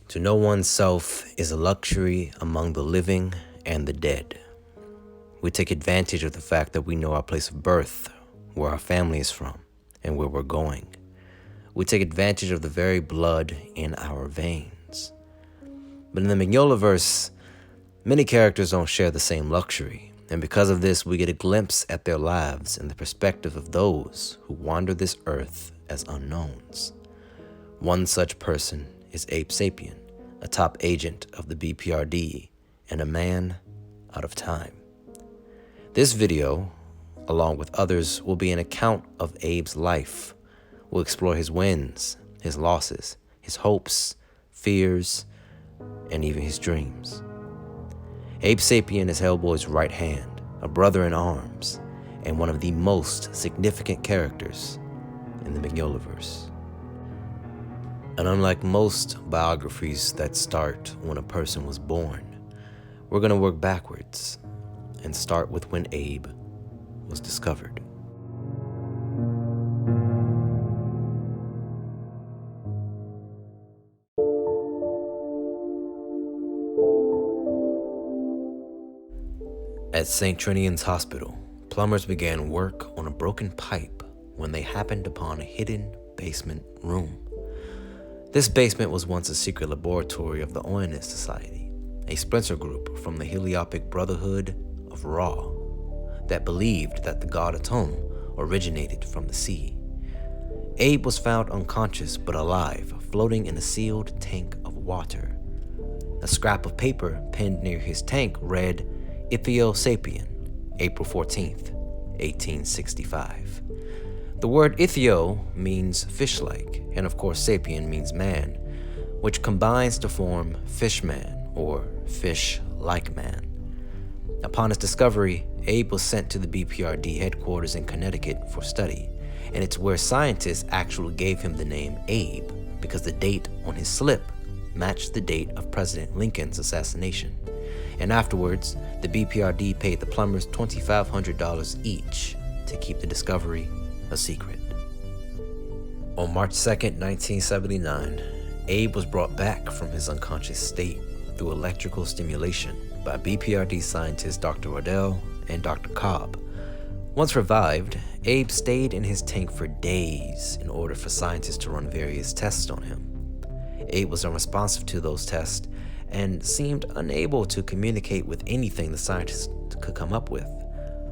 To know oneself is a luxury among the living and the dead. We take advantage of the fact that we know our place of birth, where our family is from, and where we're going. We take advantage of the very blood in our veins. But in the Mignolaverse, many characters don't share the same luxury, and because of this, we get a glimpse at their lives in the perspective of those who wander this earth as unknowns. One such person is Abe Sapien, a top agent of the BPRD and a man out of time. This video, along with others, will be an account of Abe's life. We'll explore his wins, his losses, his hopes, fears, and even his dreams. Abe Sapien is Hellboy's right hand, a brother in arms, and one of the most significant characters in the Mignolaverse. And unlike most biographies that start when a person was born, we're going to work backwards and start with when Abe was discovered. At St. Trinian's Hospital, plumbers began work on a broken pipe when they happened upon a hidden basement room. This basement was once a secret laboratory of the Oannes Society, a splinter group from the Heliopic Brotherhood of Ra that believed that the god Atum originated from the sea. Abe was found unconscious but alive, floating in a sealed tank of water. A scrap of paper pinned near his tank read, Biography of Abe Sapien, April 14th, 1865. The word Ithio means fish-like, and of course Sapien means man, which combines to form fishman or fish-like man. Upon his discovery, Abe was sent to the BPRD headquarters in Connecticut for study, and it's where scientists actually gave him the name Abe because the date on his slip matched the date of President Lincoln's assassination. And afterwards, the BPRD paid the plumbers $2,500 each to keep the discovery a secret. On March 2nd, 1979, Abe was brought back from his unconscious state through electrical stimulation by BPRD scientists Dr. Waddell and Dr. Cobb. Once revived, Abe stayed in his tank for days in order for scientists to run various tests on him. Abe was unresponsive to those tests and seemed unable to communicate with anything the scientists could come up with,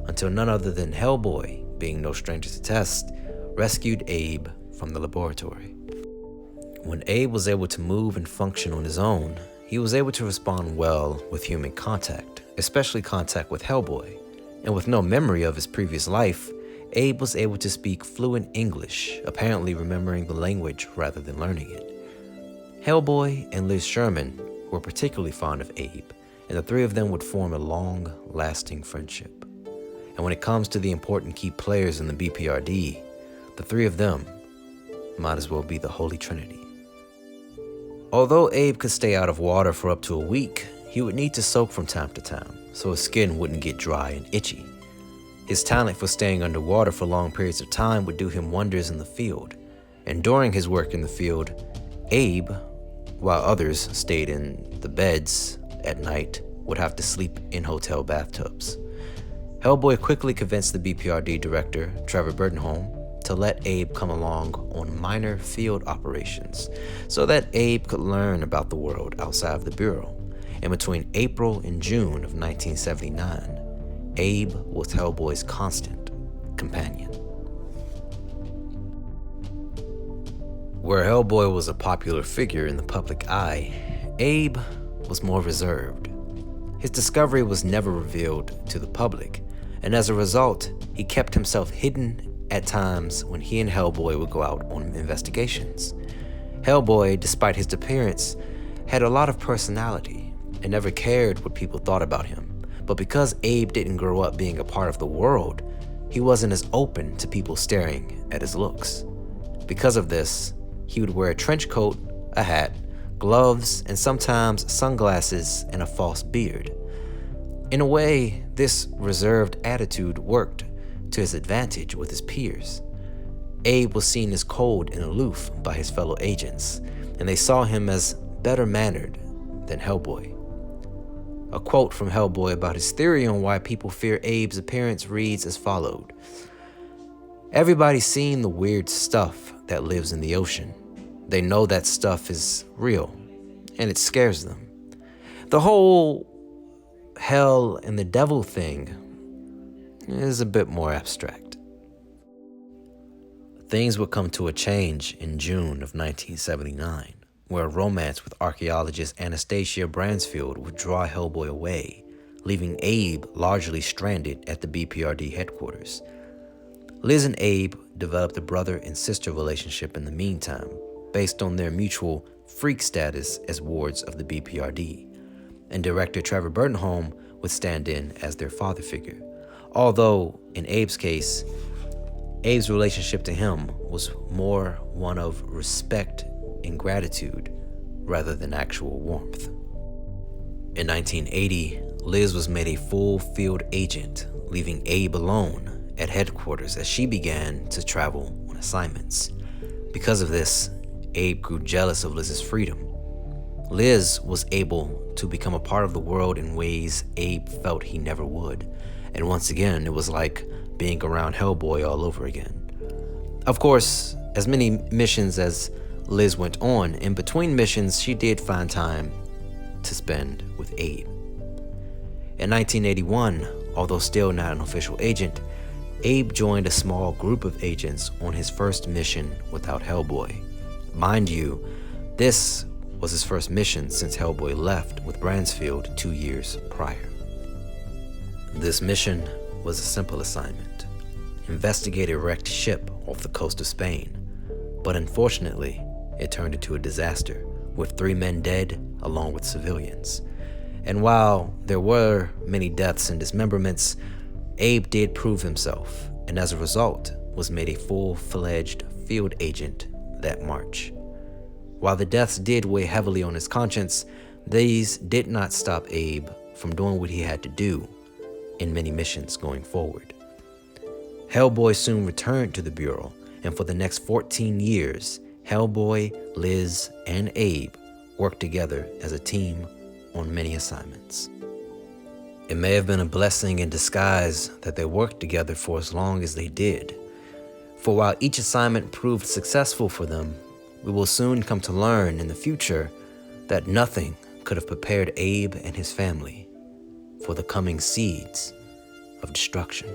until none other than Hellboy, being no stranger to tests, rescued Abe from the laboratory. When Abe was able to move and function on his own, he was able to respond well with human contact, especially contact with Hellboy. And with no memory of his previous life, Abe was able to speak fluent English, apparently remembering the language rather than learning it. Hellboy and Liz Sherman were particularly fond of Abe, and the three of them would form a long-lasting friendship. And when it comes to the important key players in the BPRD, the three of them might as well be the Holy Trinity. Although Abe could stay out of water for up to a week, he would need to soak from time to time, so his skin wouldn't get dry and itchy. His talent for staying underwater for long periods of time would do him wonders in the field, and during his work in the field, Abe, while others stayed in the beds at night, would have to sleep in hotel bathtubs. Hellboy quickly convinced the BPRD director, Trevor Burdenholm, to let Abe come along on minor field operations so that Abe could learn about the world outside of the Bureau. And between April and June of 1979, Abe was Hellboy's constant companion. Where Hellboy was a popular figure in the public eye, Abe was more reserved. His discovery was never revealed to the public, and as a result, he kept himself hidden at times when he and Hellboy would go out on investigations. Hellboy, despite his appearance, had a lot of personality and never cared what people thought about him. But because Abe didn't grow up being a part of the world, he wasn't as open to people staring at his looks. Because of this, he would wear a trench coat, a hat, gloves, and sometimes sunglasses and a false beard. In a way, this reserved attitude worked to his advantage with his peers. Abe was seen as cold and aloof by his fellow agents, and they saw him as better mannered than Hellboy. A quote from Hellboy about his theory on why people fear Abe's appearance reads as followed: "Everybody's seen the weird stuff that lives in the ocean. They know that stuff is real, and it scares them. The whole hell and the devil thing is a bit more abstract." Things would come to a change in June of 1979, where a romance with archaeologist Anastasia Bransfield would draw Hellboy away, leaving Abe largely stranded at the BPRD headquarters. Liz and Abe developed a brother and sister relationship in the meantime, based on their mutual freak status as wards of the BPRD, and director Trevor Burtonholm would stand in as their father figure. Although, in Abe's case, Abe's relationship to him was more one of respect and gratitude rather than actual warmth. In 1980, Liz was made a full field agent, leaving Abe alone at headquarters as she began to travel on assignments. Because of this, Abe grew jealous of Liz's freedom. Liz was able to become a part of the world in ways Abe felt he never would, and once again, it was like being around Hellboy all over again. Of course, as many missions as Liz went on, in between missions, she did find time to spend with Abe. In 1981, although still not an official agent, Abe joined a small group of agents on his first mission without Hellboy. Mind you, this was his first mission since Hellboy left with Bransfield 2 years prior. This mission was a simple assignment: investigate a wrecked ship off the coast of Spain. But unfortunately, it turned into a disaster, with 3 men dead along with civilians. And while there were many deaths and dismemberments, Abe did prove himself, and as a result, was made a full-fledged field agent that March. While the deaths did weigh heavily on his conscience, these did not stop Abe from doing what he had to do in many missions going forward. Hellboy soon returned to the Bureau, and for the next 14 years, Hellboy, Liz, and Abe worked together as a team on many assignments. It may have been a blessing in disguise that they worked together for as long as they did. For while each assignment proved successful for them, we will soon come to learn in the future that nothing could have prepared Abe and his family for the coming seeds of destruction.